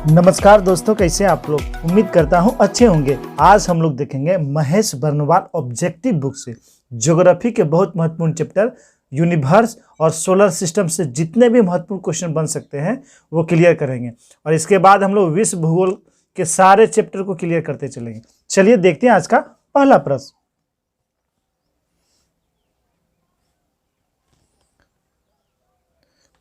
नमस्कार दोस्तों, कैसे हैं आप लोग। उम्मीद करता हूं अच्छे होंगे। आज हम लोग देखेंगे महेश बर्नवाल ऑब्जेक्टिव बुक से ज्योग्राफी के बहुत महत्वपूर्ण चैप्टर यूनिवर्स और सोलर सिस्टम से जितने भी महत्वपूर्ण क्वेश्चन बन सकते हैं वो क्लियर करेंगे। और इसके बाद हम लोग विश्व भूगोल के सारे चैप्टर को क्लियर करते चलेंगे। चलिए देखते हैं आज का पहला प्रश्न।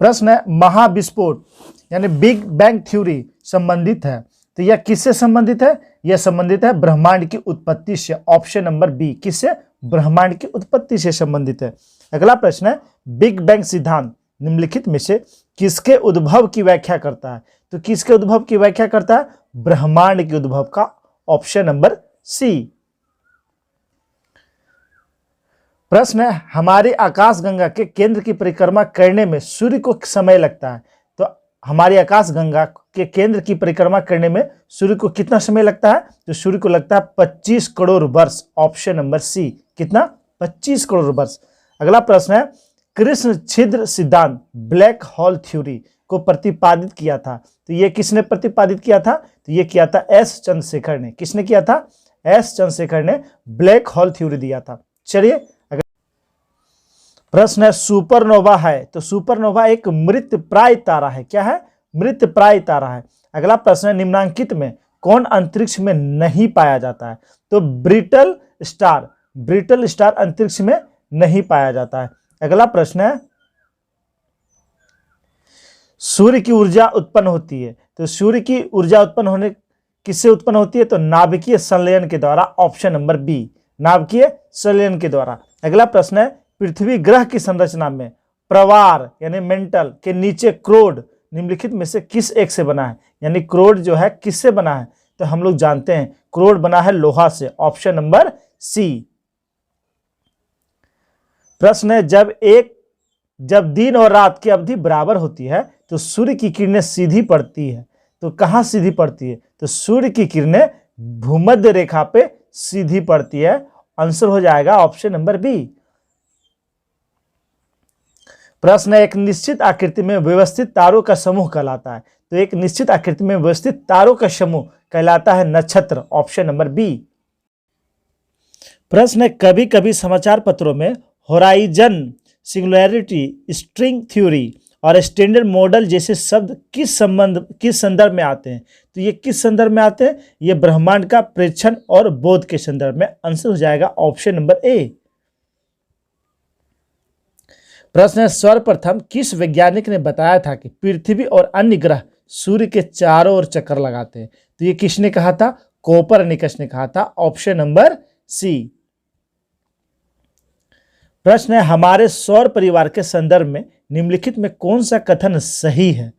प्रश्न है, महाविस्फोट यानी बिग बैंग थ्योरी संबंधित है तो यह किससे संबंधित है? यह संबंधित है ब्रह्मांड की उत्पत्ति से। Option number B. किससे? ब्रह्मांड की उत्पत्ति से संबंधित है। अगला प्रश्न है, बिग बैंग सिद्धांत निम्नलिखित में से किसके उद्भव की व्याख्या करता है? तो किसके उद्भव की व्याख्या करता है? ब्रह्मांड के उद्भव का। Option number C. प्रश्न है, हमारी आकाशगंगा के केंद्र की परिक्रमा करने में सूर्य को समय लगता है? तो हमारी आकाशगंगा के केंद्र की परिक्रमा करने में सूर्य को कितना समय लगता है? तो सूर्य को लगता है 25 करोड़ वर्ष। Option number C. कितना? 25 करोड़ वर्ष। अगला प्रश्न है, कृष्ण छिद्र सिद्धांत ब्लैक होल थ्योरी को प्रतिपादित किया था तो यह किसने प्रतिपादित किया था? तो यह किया था एस चंद्रशेखर ने। किसने किया था? एस चंद्रशेखर ने ब्लैक होल थ्योरी दिया था। चलिए प्रश्न है, सुपरनोवा है तो सुपरनोवा एक मृतप्राय तारा है। क्या है? मृतप्राय तारा है। अगला प्रश्न है, निम्नांकित में कौन अंतरिक्ष में नहीं पाया जाता है? तो ब्रिटल स्टार अंतरिक्ष में नहीं पाया जाता है। अगला प्रश्न है, सूर्य की ऊर्जा उत्पन्न होती है तो सूर्य की ऊर्जा उत्पन्न होने किससे उत्पन्न होती है? तो नाभिकीय संलयन के द्वारा। Option number B. नाभिकीय संलयन के द्वारा। अगला प्रश्न है, पृथ्वी ग्रह की संरचना में प्रवार यानी मेंटल के नीचे क्रोड निम्नलिखित में से किस एक से बना है? यानी क्रोड जो है किससे बना है? तो हम लोग जानते हैं क्रोड बना है लोहा से। Option number C. प्रश्न है, जब दिन और रात की अवधि बराबर होती है तो सूर्य की किरणें सीधी पड़ती है। तो कहां सीधी पड़ती है? तो सूर्य की किरणें भूमध्य रेखा पे सीधी पड़ती है। आंसर हो जाएगा ऑप्शन नंबर बी। प्रश्न है, एक निश्चित आकृति में व्यवस्थित तारों का समूह कहलाता है तो एक निश्चित आकृति में व्यवस्थित तारों का समूह कहलाता है नक्षत्र। Option number B. प्रश्न है, कभी कभी समाचार पत्रों में होराइजन, सिंगुलैरिटी, स्ट्रिंग थ्योरी और स्टैंडर्ड मॉडल जैसे शब्द किस संदर्भ में आते हैं? तो ये किस संदर्भ में आते हैं? ये ब्रह्मांड का प्रेक्षण और बोध के संदर्भ में। आंसर हो जाएगा ऑप्शन नंबर ए। प्रश्न है, सर्वप्रथम किस वैज्ञानिक ने बताया था कि पृथ्वी और अन्य ग्रह सूर्य के चारों ओर चक्कर लगाते हैं? तो ये किसने कहा था? कोपरनिकस ने कहा था। Option number C. प्रश्न है, हमारे सौर परिवार के संदर्भ में निम्नलिखित में कौन सा कथन सही है?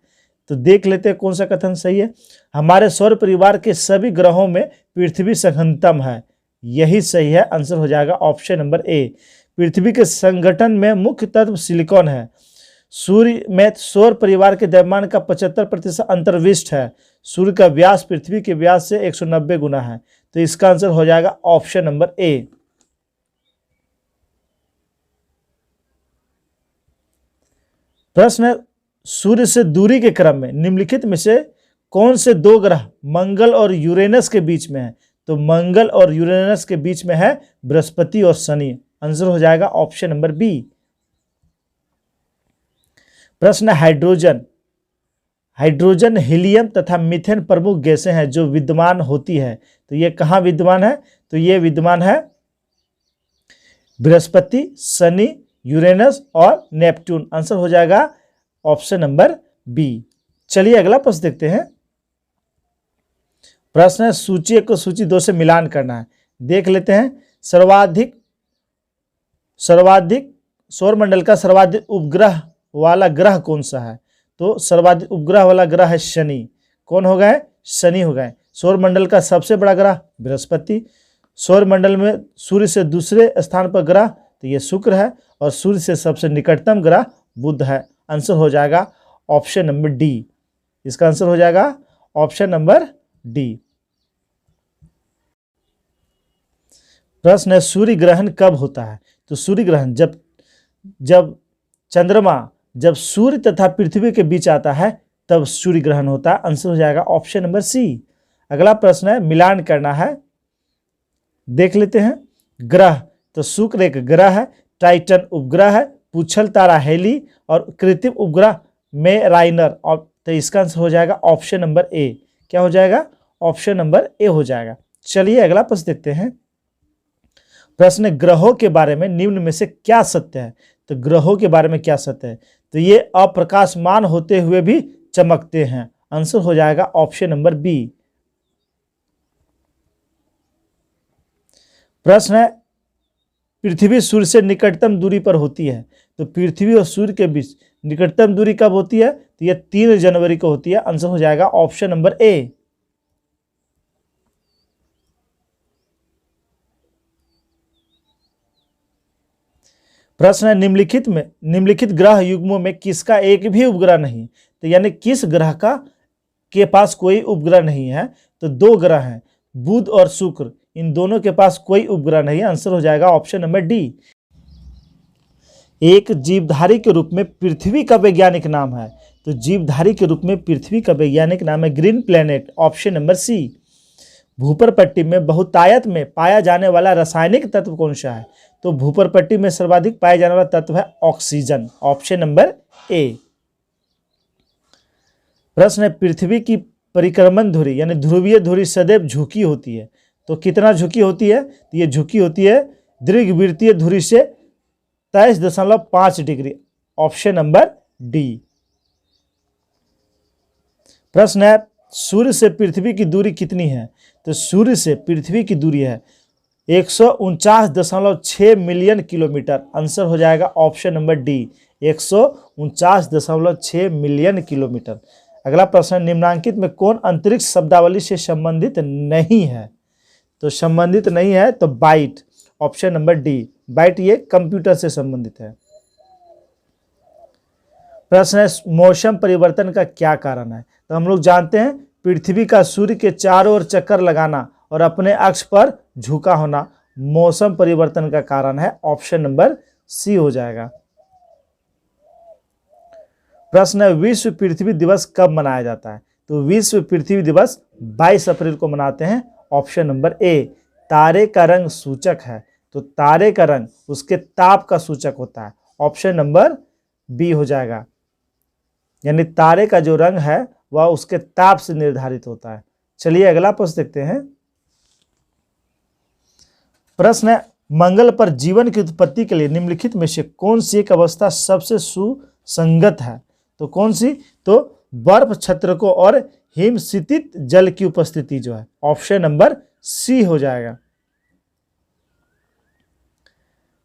तो देख लेते हैं कौन सा कथन सही है। हमारे सौर परिवार के सभी ग्रहों में पृथ्वी संघनतम है। यही सही है। आंसर हो जाएगा ऑप्शन नंबर ए। पृथ्वी के संगठन में मुख्य तत्व सिलिकॉन है। सूर्य में सौर परिवार के द्रव्यमान का 75% अंतर्विष्ट है। सूर्य का व्यास पृथ्वी के व्यास से 190 गुना है। तो इसका आंसर हो जाएगा ऑप्शन नंबर ए। प्रश्न है, सूर्य से दूरी के क्रम में निम्नलिखित में से कौन से दो ग्रह मंगल और यूरेनस के बीच में है? तो मंगल और यूरेनस के बीच में है बृहस्पति और शनि। आंसर हो जाएगा ऑप्शन नंबर बी। प्रश्न, हाइड्रोजन, हीलियम तथा मीथेन प्रमुख गैसें हैं जो विद्यमान होती है तो ये कहां विद्यमान है? तो ये विद्यमान है बृहस्पति, शनि, यूरेनस और नेपट्टून। आंसर हो जाएगा ऑप्शन नंबर बी। चलिए अगला प्रश्न देखते हैं। प्रश्न है, सूची 1 को सूची 2 से मिलान करना है। देख लेते हैं। सर्वाधिक सौरमंडल का सर्वाधिक उपग्रह वाला ग्रह कौन सा है? तो सर्वाधिक उपग्रह वाला ग्रह है शनि। कौन हो गए? शनि हो गए। सौरमंडल का सबसे बड़ा ग्रह बृहस्पति। सौरमंडल में सूर्य से दूसरे स्थान पर ग्रह तो ये शुक्र है और सूर्य से सबसे निकटतम ग्रह बुध है। आंसर हो जाएगा ऑप्शन नंबर डी। इसका आंसर हो जाएगा ऑप्शन नंबर डी। प्रश्न है, सूर्य ग्रहण कब होता है? तो सूर्य ग्रहण जब चंद्रमा जब सूर्य तथा पृथ्वी के बीच आता है तब सूर्य ग्रहण होता है। आंसर हो जाएगा ऑप्शन नंबर सी। अगला प्रश्न है, मिलान करना है, देख लेते हैं। ग्रह, तो शुक्र एक ग्रह है, टाइटन उपग्रह है, पूछल तारा हेली और कृत्रिम उपग्रह में राइनर। और तो इसका आंसर हो जाएगा ऑप्शन नंबर ए। क्या हो जाएगा? ऑप्शन नंबर ए हो जाएगा। चलिए अगला प्रश्न देखते हैं। प्रश्न, ग्रहों के बारे में निम्न में से क्या सत्य है? तो ग्रहों के बारे में क्या सत्य है? तो ये अप्रकाशमान होते हुए भी चमकते हैं। आंसर हो जाएगा ऑप्शन नंबर बी। प्रश्न है, पृथ्वी सूर्य से निकटतम दूरी पर होती है। तो पृथ्वी और सूर्य के बीच निकटतम दूरी कब होती है? तो यह 3 जनवरी को होती है। आंसर हो जाएगा ऑप्शन नंबर ए। प्रश्न है, निम्नलिखित ग्रह युग्मों में किसका एक भी उपग्रह नहीं? तो यानी किस ग्रह का के पास कोई उपग्रह नहीं है? तो 2 ग्रह हैं, बुध और शुक्र, इन दोनों के पास कोई उपग्रह नहीं है। आंसर हो जाएगा ऑप्शन नंबर डी। एक जीवधारी के रूप में पृथ्वी का वैज्ञानिक नाम है। तो जीवधारी के रूप में पृथ्वी का वैज्ञानिक नाम है green planet, option number C. भूपर पट्टी में बहुतायत में पाया जाने वाला रासायनिक तत्व कौन सा है? तो भूपर पट्टी में सर्वाधिक पाया जाने वाला तत्व है ऑक्सीजन, ऑप्शन नंबर ए। प्रश्न है, पृथ्वी की परिक्रमण धुरी यानी ध्रुवीय धुरी सदैव झुकी होती है। तो कितना झुकी होती है? तो ये झुकी होती है दीर्घवृत्तीय धुरी से 23.5 डिग्री, ऑप्शन नंबर डी। प्रश्न है, सूर्य से पृथ्वी की दूरी कितनी है? तो सूर्य से पृथ्वी की दूरी है 149.6 मिलियन किलोमीटर। आंसर हो जाएगा option number D, 149.6 million kilometre. अगला प्रश्न, निम्नांकित में कौन अंतरिक्ष शब्दावली से संबंधित नहीं है? तो संबंधित नहीं है तो byte, option number D. Byte ये कंप्यूटर से संबंधित है। प्रश्न है, मौसम परिवर्तन का क्या कारण है? तो हम लोग जानते हैं पृथ्वी का सूर्य के चारों ओर चक्कर लगाना और अपने अक्ष पर झुका होना मौसम परिवर्तन का कारण है। ऑप्शन नंबर सी हो जाएगा। प्रश्न है, विश्व पृथ्वी दिवस कब मनाया जाता है? तो विश्व पृथ्वी दिवस 22 अप्रैल को मनाते हैं। Option number A. तारे का रंग सूचक है, तो तारे का रंग उसके ताप का सूचक होता है। ऑप्शन नंबर बी हो जाएगा, यानी तारे का जो रंग है वह उसके ताप से निर्धारित होता है। चलिए अगला प्रश्न देखते हैं। प्रश्न है, मंगल पर जीवन की उत्पत्ति के लिए निम्नलिखित में से कौन सी एक अवस्था सबसे सुसंगत है? तो कौन सी? तो बर्फ क्षत्रकों और हिमस्थित जल की उपस्थिति जो है। ऑप्शन नंबर सी हो जाएगा।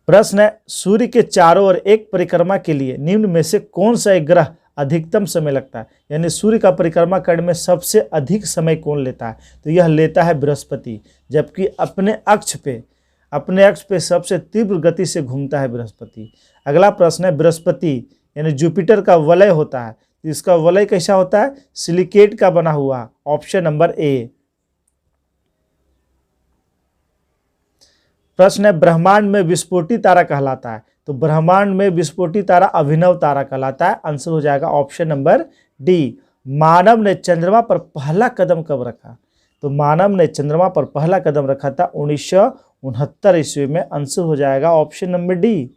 प्रश्न है, सूर्य के चारों ओर एक परिक्रमा के लिए निम्न में से कौन सा एक ग्रह अधिकतम समय लगता है? यानी सूर्य का परिक्रमा करने में सबसे अधिक समय कौन लेता है? तो यह लेता है बृहस्पति, जबकि अपने अक्ष पे सबसे तीव्र गति से घूमता है बृहस्पति। अगला प्रश्न है, बृहस्पति यानी जुपिटर का वलय होता है, तो इसका वलय कैसा होता है? सिलिकेट का बना हुआ। Option number A. प्रश्न है, ब्रह्मांड में विस्फोटी तारा कहलाता है। तो ब्रह्मांड में विस्फोटी तारा अभिनव तारा कहलाता है। आंसर हो जाएगा ऑप्शन नंबर डी। मानव ने चंद्रमा पर पहला कदम कब रखा? तो मानव ने चंद्रमा पर पहला कदम रखा था 1969 ईस्वी में। आंसर हो जाएगा ऑप्शन नंबर डी।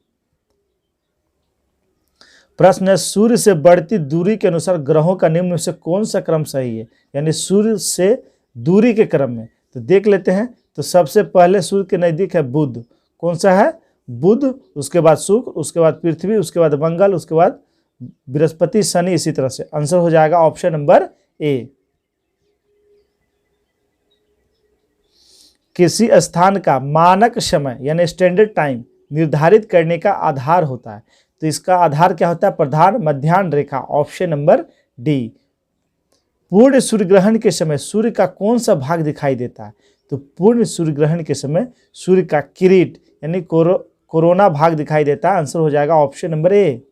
प्रश्न है, सूर्य से बढ़ती दूरी के अनुसार ग्रहों का निम्न में से कौन सा क्रम सही है? यानी सूर्य से दूरी के क्रम में तो देख लेते हैं। तो सबसे पहले सूर्य के नजदीक है बुध। कौन सा है? बुध, उसके बाद शुक्र, उसके बाद पृथ्वी, उसके बाद मंगल, उसके बाद बृहस्पति, शनि, इसी तरह से। आंसर हो जाएगा ऑप्शन नंबर ए। किसी स्थान का मानक समय यानी स्टैंडर्ड टाइम निर्धारित करने का आधार होता है। तो इसका आधार क्या होता है? प्रधान मध्याह्न रेखा। Option number D. पूर्ण सूर्य ग्रहण के समय सूर्य का कौन सा भाग दिखाई देता है? तो पूर्ण सूर्य ग्रहण के समय सूर्य का किरीट यानी कोरोना भाग दिखाई देता है। आंसर हो जाएगा ऑप्शन नंबर ए।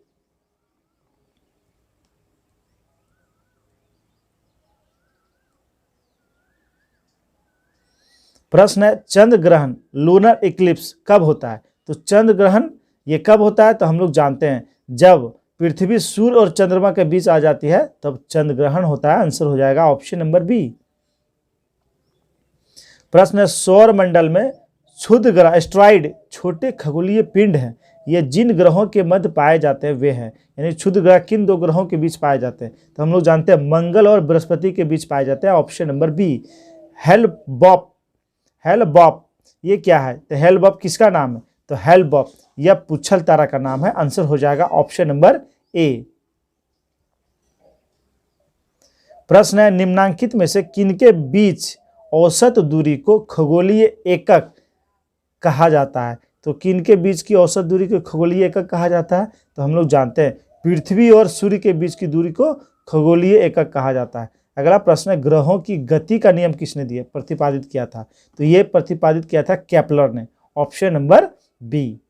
प्रश्न है, चंद्र ग्रहण लूनर इक्लिप्स कब होता है? तो चंद्र ग्रहण ये कब होता है? तो हम लोग जानते हैं जब पृथ्वी सूर्य और चंद्रमा के बीच आ जाती है तब चंद्र ग्रहण होता है। आंसर हो जाएगा ऑप्शन नंबर बी। प्रश्न है, सौर मंडल में क्षुद्र ग्रह एस्ट्रॉइड छोटे खगोलीय पिंड हैं, ये जिन ग्रहों के मध्य पाए जाते हैं वे हैं। यानी क्षुद्र ग्रह किन दो ग्रहों के बीच पाए जाते हैं? तो हम लोग जानते हैं मंगल और बृहस्पति के बीच पाए जाते हैं। Option number B. Hale Bopp, Hale Bopp ये क्या है? तो हेल-बॉप किसका नाम है? तो हेल-बॉप यह पुच्छल तारा का नाम है। आंसर हो जाएगा ऑप्शन नंबर ए। प्रश्न है, निम्नांकित में से किनके बीच औसत दूरी को खगोलीय एकक कहा जाता है? तो किनके बीच की औसत दूरी को खगोलीय एकक कहा जाता है? तो हम लोग जानते हैं पृथ्वी और सूर्य के बीच की दूरी को खगोलीय एकक कहा जाता है। अगला प्रश्न है, ग्रहों की गति का नियम किसने दिया प्रतिपादित किया था? तो ये प्रतिपादित किया था केपलर ने। Option number B.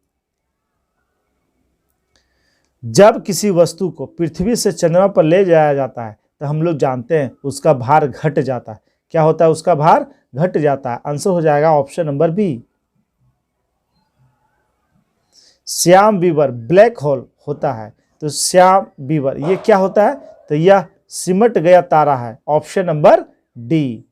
जब किसी वस्तु को पृथ्वी से चंद्रमा पर ले जाया जाता है तो हम लोग जानते हैं उसका भार घट जाता है। क्या होता है? उसका भार घट जाता है। आंसर हो जाएगा ऑप्शन नंबर बी। श्याम बीवर ब्लैक होल होता है, तो श्याम बीवर ये क्या होता है? तो यह सिमट गया तारा है। Option number D.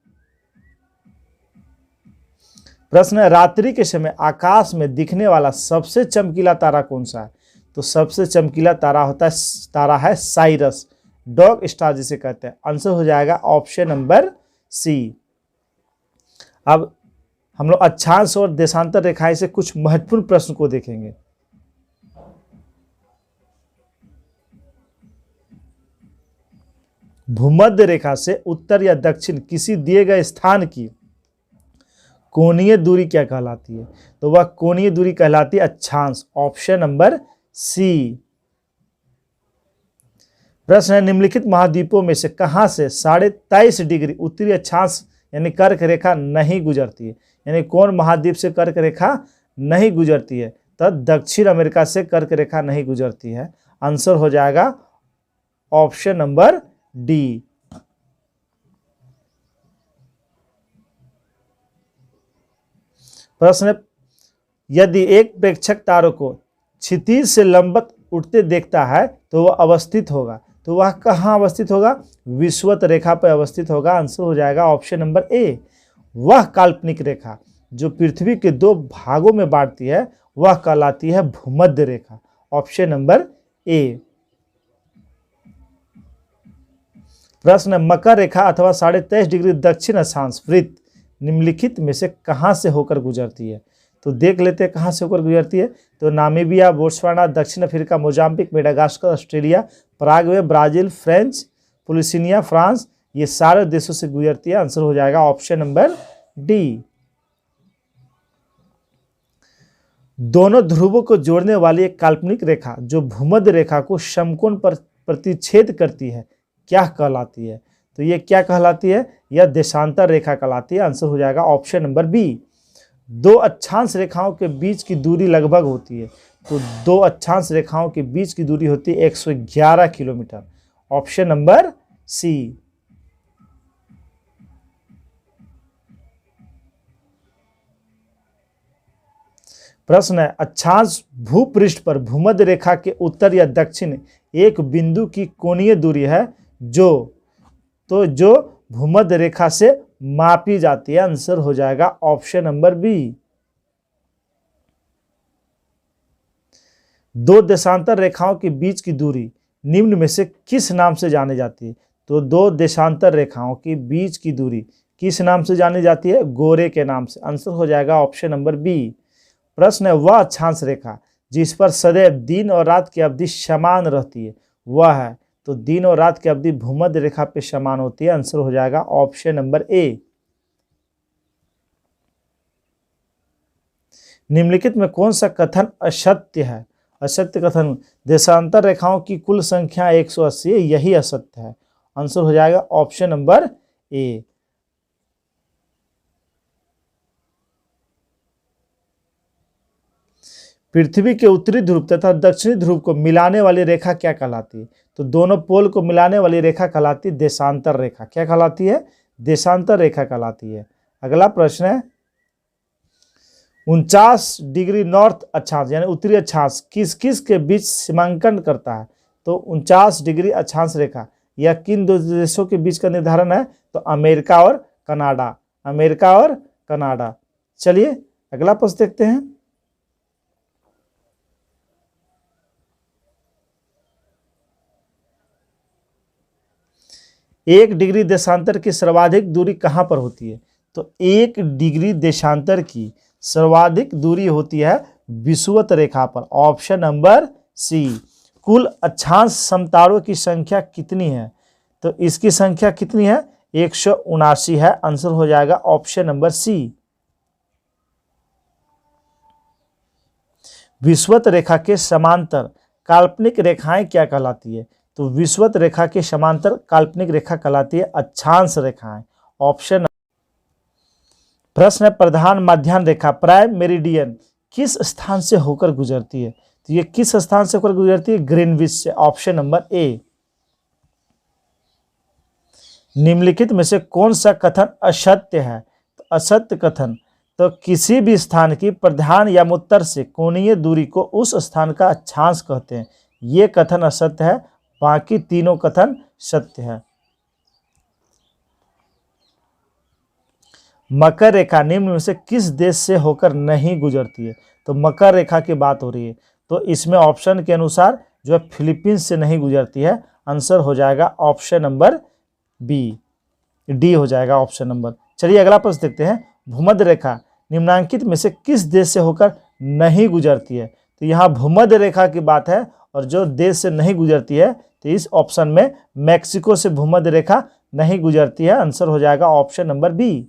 प्रश्न है, रात्रि के समय आकाश में दिखने वाला सबसे चमकीला तारा कौन सा है? तो सबसे चमकीला तारा है साइरस, डॉग स्टार जिसे कहते हैं। आंसर हो जाएगा ऑप्शन नंबर सी। अब हम लोग अक्षांश और देशांतर रेखाएं से कुछ महत्वपूर्ण प्रश्न को देखेंगे। भूमध्य रेखा से उत्तर या दक्षिण किसी दिए गए स्थान की कोणीय दूरी क्या कहलाती है? तो वह कोणीय दूरी कहलाती है अक्षांश। Option number C. प्रश्न है, निम्नलिखित महाद्वीपों में से कहां से 23.5 डिग्री उत्तरी अक्षांश यानी कर्क रेखा नहीं गुजरती है? यानी कौन महाद्वीप से कर्क रेखा नहीं गुजरती है? तो दक्षिण अमेरिका से कर्क रेखा नहीं गुजरती है। आंसर हो जाएगा ऑप्शन नंबर डी। प्रश्न, यदि एक प्रेक्षक तारों को क्षितिज से लंबवत उठते देखता है तो वह अवस्थित होगा, तो वह कहाँ अवस्थित होगा? विषुवत रेखा पर अवस्थित होगा। आंसर हो जाएगा ऑप्शन नंबर ए। वह काल्पनिक रेखा जो पृथ्वी के दो भागों में बांटती है वह कहलाती है भूमध्य रेखा। Option number A. प्रश्न, मकर रेखा अथवा 23.5 डिग्री दक्षिण अक्षांश वृत्त निम्नलिखित में से कहां से होकर गुजरती है? तो देख लेते हैं कहां से होकर गुजरती है। तो नामीबिया, बोत्सवाना, दक्षिण Africa, Mozambique, Madagascar, Australia, Paraguay, Brazil, French Polynesia, France ये सारे देशों से गुजरती है। आंसर हो जाएगा ऑप्शन नंबर डी। दोनों ध्रुवों को जोड़ने वाली एक काल्पनिक रेखा जो भूमध्य रेखा को समकोण पर प्रतिच्छेद करती है क्या कहलाती है? तो ये क्या कहलाती है? यह देशांतर रेखा कहलाती है। आंसर हो जाएगा ऑप्शन नंबर बी। दो अक्षांश रेखाओं के बीच की दूरी लगभग होती है, तो दो अक्षांश रेखाओं के बीच की दूरी होती है 111 किलोमीटर। Option number C. प्रश्न है, अक्षांश भूपृष्ठ पर भूमध्य रेखा के उत्तर या दक्षिण एक बिंदु की कोणीय दूरी है जो भूमध्य रेखा से मापी जाती है। आंसर हो जाएगा ऑप्शन नंबर बी। दो देशांतर रेखाओं के बीच की दूरी निम्न में से किस नाम से जानी जाती है? तो दो देशांतर रेखाओं के बीच की दूरी किस नाम से जानी जाती है? गोरे के नाम से। आंसर हो जाएगा ऑप्शन नंबर बी। प्रश्न है, वह अक्षांश रेखा जिस पर सदैव दिन और रात की अवधि समान रहती है वह है? तो दिन और रात की अवधि भूमध्य रेखा पे समान होती है। आंसर हो जाएगा ऑप्शन नंबर ए। निम्नलिखित में कौन सा कथन असत्य है? असत्य कथन, देशांतर रेखाओं की कुल संख्या 180 है, यही असत्य है। आंसर हो जाएगा ऑप्शन नंबर ए। पृथ्वी के उत्तरी ध्रुव तथा दक्षिणी ध्रुव को मिलाने वाली रेखा क्या कहलाती है? तो दोनों पोल को मिलाने वाली रेखा कहलाती है देशांतर रेखा। क्या कहलाती है? देशांतर रेखा कहलाती है। अगला प्रश्न है, 49 डिग्री नॉर्थ अक्षांश यानी उत्तरी अक्षांश किस किस के बीच सीमांकन करता है? तो 49 डिग्री अक्षांश रेखा यह किन दो देशों के बीच का निर्धारण है? तो अमेरिका और कनाडा, अमेरिका और कनाडा। चलिए अगला प्रश्न देखते हैं। एक डिग्री देशांतर की सर्वाधिक दूरी कहां पर होती है? तो 1 डिग्री देशांतर की सर्वाधिक दूरी होती है विषुवत रेखा पर, ऑप्शन नंबर सी। कुल अक्षांश समतारों की संख्या कितनी है? तो इसकी संख्या कितनी है? 179 है। आंसर हो जाएगा ऑप्शन नंबर सी। विषुवत रेखा के समांतर काल्पनिक रेखाएं क्या कहलाती है? तो विषुवत रेखा के समांतर काल्पनिक रेखा कहलाती है अक्षांश रेखाएं, ऑप्शन। प्रश्न है प्रधान मध्याह्न रेखा प्राइम मेरिडियन किस स्थान से होकर गुजरती है? तो ये किस स्थान से होकर गुजरती है? ग्रीनविच से, ऑप्शन नंबर ए। निम्नलिखित में से कौन सा कथन असत्य है? तो असत्य कथन, तो किसी भी स्थान की प्रधान या उत्तर से कोणीय दूरी को उस स्थान का अक्षांश कहते हैं। ये कथन असत्य है, बाकी तीनों कथन सत्य है। मकर रेखा निम्न में से किस देश से होकर नहीं गुजरती है? तो मकर रेखा की बात हो रही है, तो इसमें ऑप्शन के अनुसार जो है फिलीपींस से नहीं गुजरती है। आंसर हो जाएगा ऑप्शन नंबर बी, डी हो जाएगा ऑप्शन नंबर। चलिए अगला प्रश्न देखते हैं। भूमध्य रेखा निम्नांकित में से किस देश से होकर नहीं गुजरती है? तो यहाँ भूमध्य रेखा की बात है और जो देश से नहीं गुजरती है, तो इस ऑप्शन में मैक्सिको से भूमध्य रेखा नहीं गुजरती है। आंसर हो जाएगा ऑप्शन नंबर बी।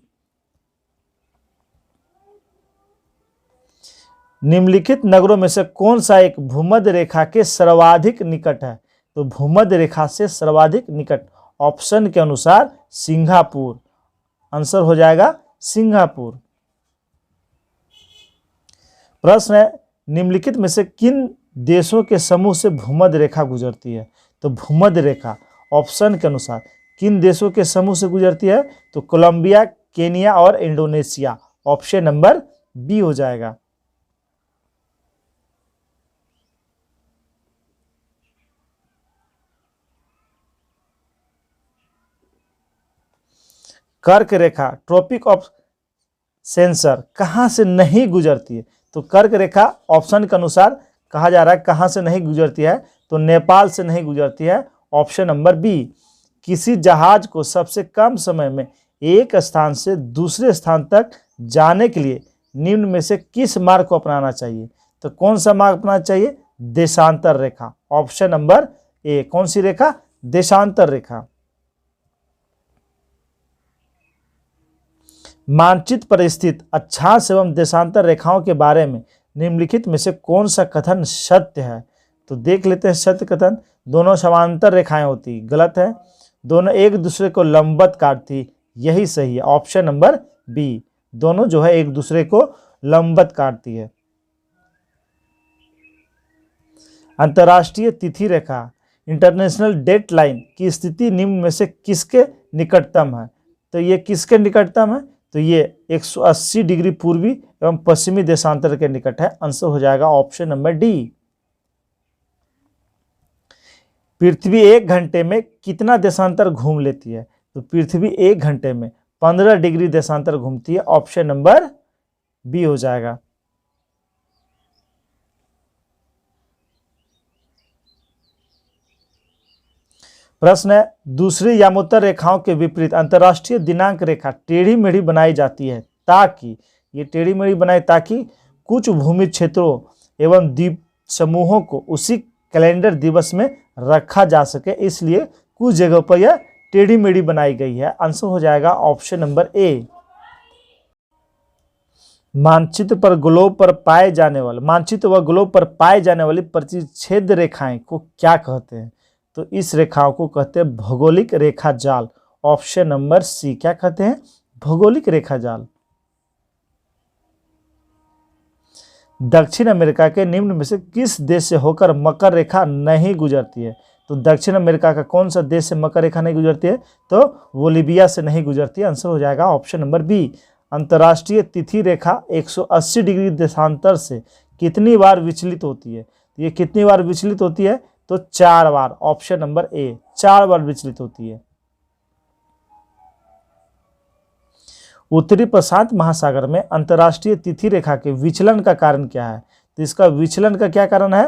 निम्नलिखित नगरों में से कौन सा एक भूमध्य रेखा के सर्वाधिक निकट है? तो भूमध्य रेखा से सर्वाधिक निकट ऑप्शन के अनुसार सिंगापुर। आंसर हो जाएगा सिंगापुर। प्रश्न है निम्नलिखित में से किन देशों के समूह से भूमध्य रेखा गुजरती है? तो भूमध्य रेखा ऑप्शन के अनुसार किन देशों के समूह से गुजरती है? तो कोलंबिया, केनिया और इंडोनेशिया, ऑप्शन नंबर बी हो जाएगा। कर्क रेखा ट्रॉपिक ऑफ सेंसर कहां से नहीं गुजरती है? तो कर्क रेखा ऑप्शन के अनुसार कहा जा रहा है कहां से नहीं गुजरती है? तो नेपाल से नहीं गुजरती है, ऑप्शन नंबर बी। किसी जहाज को सबसे कम समय में एक स्थान से दूसरे स्थान तक जाने के लिए निम्न में से किस मार्ग को अपनाना चाहिए? तो कौन सा मार्ग अपनाना चाहिए? देशांतर रेखा, ऑप्शन नंबर ए। कौन सी रेखा? देशांतर रेखा। मानचित्र पर स्थित अक्षांश एवं देशांतर रेखाओं के बारे में निम्नलिखित में से कौन सा कथन सत्य है? तो देख लेते हैं सत्य कथन। दोनों समांतर रेखाएं होती, गलत है। दोनों एक दूसरे को लंबवत काटती, यही सही है, ऑप्शन नंबर बी। दोनों जो है एक दूसरे को लंबवत काटती है। अंतर्राष्ट्रीय तिथि रेखा इंटरनेशनल डेट लाइन की स्थिति निम्न में से किसके निकटतम है? तो ये किसके निकटतम है? तो ये 180 डिग्री पूर्वी एवं पश्चिमी देशांतर के निकट है। आंसर हो जाएगा ऑप्शन नंबर डी। पृथ्वी 1 घंटे में कितना देशांतर घूम लेती है? तो पृथ्वी 1 घंटे में 15 डिग्री देशांतर घूमती है, ऑप्शन नंबर बी हो जाएगा। प्रश्न है दूसरी यामोत्तर रेखाओं के विपरीत अंतर्राष्ट्रीय दिनांक रेखा टेढ़ी मेढ़ी बनाई जाती है ताकि, ये टेढ़ी मेढ़ी बनाई ताकि कुछ भूमि क्षेत्रों एवं द्वीप समूहों को उसी कैलेंडर दिवस में रखा जा सके, इसलिए कुछ जगहों पर यह टेढ़ी मेढ़ी बनाई गई है। आंसर हो जाएगा ऑप्शन नंबर ए। मानचित्र पर ग्लोब पर पाए जाने वाले, मानचित्र व ग्लोब पर पाए जाने वाली प्रतिच्छेद रेखाएं को क्या कहते हैं? तो इस रेखाओं को कहते हैं भौगोलिक रेखा जाल, ऑप्शन नंबर सी। क्या कहते हैं? भौगोलिक रेखा जाल। दक्षिण अमेरिका के निम्न में से किस देश से होकर मकर रेखा नहीं गुजरती है? तो दक्षिण अमेरिका का कौन सा देश से मकर रेखा नहीं गुजरती है? तो बोलिविया से नहीं गुजरती है। आंसर हो जाएगा ऑप्शन नंबर बी। अंतर्राष्ट्रीय तिथि रेखा 180 डिग्री देशांतर से कितनी बार विचलित होती है? ये कितनी बार विचलित होती है? तो 4 बार, ऑप्शन नंबर ए 4 बार विचलित होती है। उत्तरी प्रशांत महासागर में अंतर्राष्ट्रीय तिथि रेखा के विचलन का कारण क्या है? तो इसका विचलन का क्या कारण है?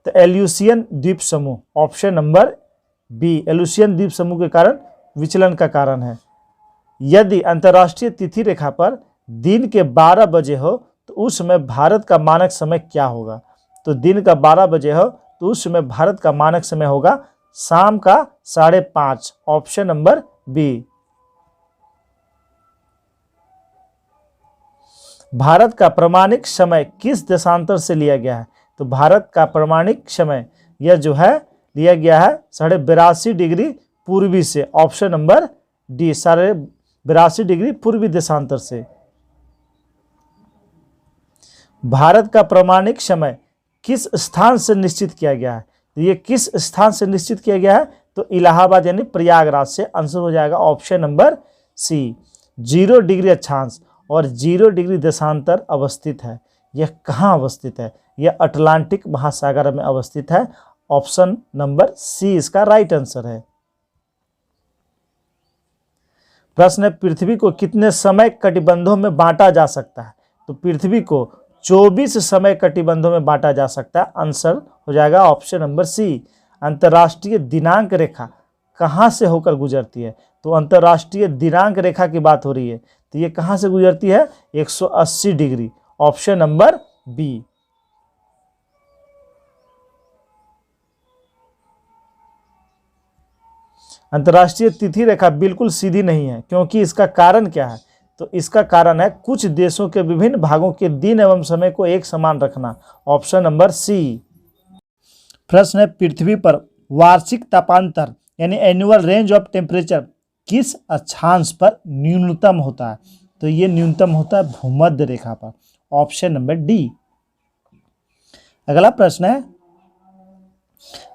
तो एल्यूसियन द्वीप समूह, ऑप्शन नंबर बी एल्यूसियन द्वीप समूह के कारण विचलन का कारण है। यदि अंतर्राष्ट्रीय तिथि रेखा पर दिन के 12 बजे हो तो उस समय भारत का मानक समय क्या होगा? तो दिन का 12 बजे हो तो उस समय भारत का मानक समय होगा शाम का 5:30, ऑप्शन नंबर बी। भारत का प्रमाणिक समय किस देशांतर से लिया गया है? तो भारत का प्रमाणिक समय यह जो है लिया गया है 82.5 डिग्री पूर्वी से, ऑप्शन नंबर डी 82.5 डिग्री पूर्वी देशांतर से। भारत का प्रमाणिक समय किस स्थान से निश्चित किया गया है? तो ये किस स्थान से निश्चित किया गया है? तो इलाहाबाद यानी प्रयागराज से। आंसर हो जाएगा ऑप्शन नंबर सी। 0 डिग्री अक्षांश और 0 डिग्री देशांतर अवस्थित है। यह कहाँ अवस्थित है? यह अटलांटिक महासागर में अवस्थित है, ऑप्शन नंबर सी इसका राइट आंसर है। प्रश्न है, पृथ्वी को कितने समय कटिबंधों में बांटा जा सकता है? तो पृथ्वी को 24 समय कटिबंधों में बांटा जा सकता है। आंसर हो जाएगा ऑप्शन नंबर सी। अंतर्राष्ट्रीय दिनांक रेखा कहाँ से होकर गुजरती है? तो अंतर्राष्ट्रीय दिनांक रेखा की बात हो रही है, तो ये कहाँ से गुजरती है? 180 डिग्री, ऑप्शन नंबर बी। अंतर्राष्ट्रीय तिथि रेखा बिल्कुल सीधी नहीं है, क्योंकि इसका कारण क्या है? तो इसका कारण है कुछ देशों के विभिन्न भागों के दिन एवं समय को एक समान रखना, ऑप्शन नंबर सी। प्रश्न है, पृथ्वी पर वार्षिक तापांतर यानी एनुअल रेंज ऑफ टेम्परेचर किस अक्षांश पर न्यूनतम होता है? तो ये न्यूनतम होता है भूमध्य रेखा पर, ऑप्शन नंबर डी। अगला प्रश्न है,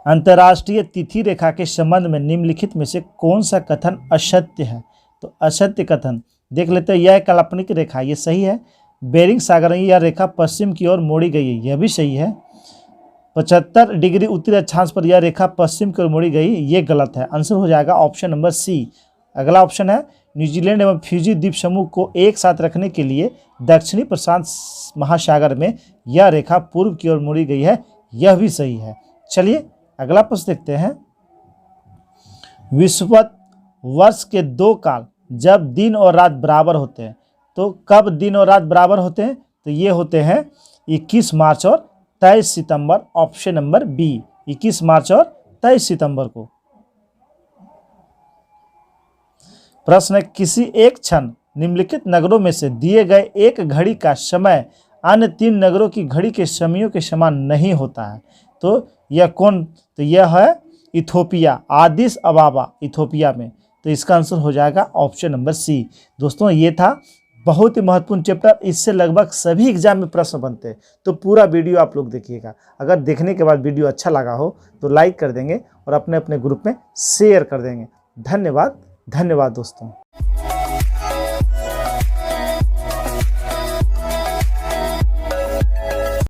अंतर्राष्ट्रीय तिथि रेखा के संबंध में निम्नलिखित में से कौन सा कथन असत्य है? तो असत्य कथन देख लेते हैं। यह काल्पनिक रेखा, ये सही है। बेरिंग सागर में यह रेखा पश्चिम की ओर मोड़ी गई है, यह भी सही है। 75 डिग्री उत्तरी अक्षांश पर यह रेखा पश्चिम की ओर मोड़ी गई, ये गलत है। आंसर हो जाएगा ऑप्शन नंबर सी। अगला ऑप्शन है, न्यूजीलैंड एवं फ्यूजी द्वीप समूह को एक साथ रखने के लिए दक्षिणी प्रशांत महासागर में यह रेखा पूर्व की ओर मोड़ी गई है, यह भी सही है। चलिए अगला प्रश्न देखते हैं। विषुवत वर्ष के 2 काल जब दिन और रात बराबर होते हैं, तो कब दिन और रात बराबर होते हैं? तो ये होते हैं 21 मार्च और 23 सितंबर, ऑप्शन नंबर बी। 21 मार्च और 23 सितंबर को। प्रश्न है, किसी एक क्षण निम्नलिखित नगरों में से दिए गए एक घड़ी का समय अन्य 3 नगरों की घड़ी के समयों के समान नहीं होता है, तो यह कौन? तो यह है इथोपिया, आदिस अबाबा इथोपिया में। तो इसका आंसर हो जाएगा ऑप्शन नंबर सी। दोस्तों ये था बहुत ही महत्वपूर्ण चैप्टर, इससे लगभग सभी एग्जाम में प्रश्न बनते हैं, तो पूरा वीडियो आप लोग देखिएगा। अगर देखने के बाद वीडियो अच्छा लगा हो तो लाइक कर देंगे और अपने अपने ग्रुप में शेयर कर देंगे। धन्यवाद, धन्यवाद दोस्तों।